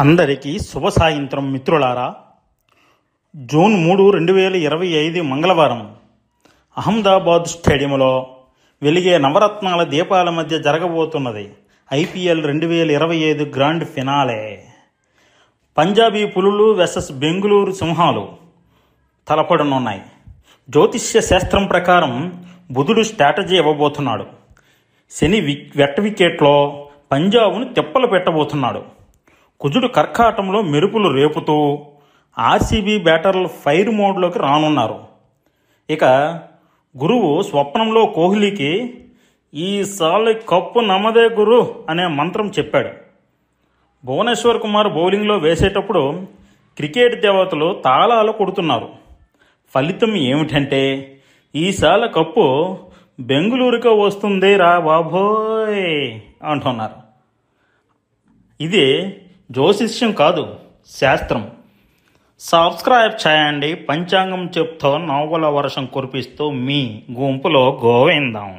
అందరికీ శుభ సాయంత్రం మిత్రులారా. జూన్ 3, 2025 మంగళవారం అహ్మదాబాద్ స్టేడియంలో వెలిగే నవరత్నాల దీపాల మధ్య జరగబోతున్నది ఐపీఎల్ 2025 గ్రాండ్ ఫినాలే. పంజాబీ పులులు వెసస్ బెంగుళూరు సింహాలు తలపడనున్నాయి. జ్యోతిష్య శాస్త్రం ప్రకారం బుధుడు స్ట్రాటజీ ఇవ్వబోతున్నాడు. శని వెట్ట వికెట్లో పంజాబ్ను తిప్పలు పెట్టబోతున్నాడు. కుజుడు కర్కాటంలో మెరుపులు రేపుతూ ఆర్సీబీ బ్యాటర్లు ఫైర్ మోడ్లోకి రానున్నారు. ఇక గురువు స్వప్నంలో కోహ్లీకి ఈసారి కప్పు నమదే గురు అనే మంత్రం చెప్పాడు. భువనేశ్వర్ కుమార్ బౌలింగ్లో వేసేటప్పుడు క్రికెట్ దేవతలు తాళాలు కొడుతున్నారు. ఫలితం ఏమిటంటే ఈసారి కప్పు బెంగుళూరుకే వస్తుంది రా బాబోయ్ అంటున్నారు. ఇది జ్యోతిష్యం కాదు, శాస్త్రం. సబ్స్క్రైబ్ చేయండి. పంచాంగం చెప్తూ నవ్వుల వర్షం కురిపిస్తూ మీ గుంపులో గోవిందం.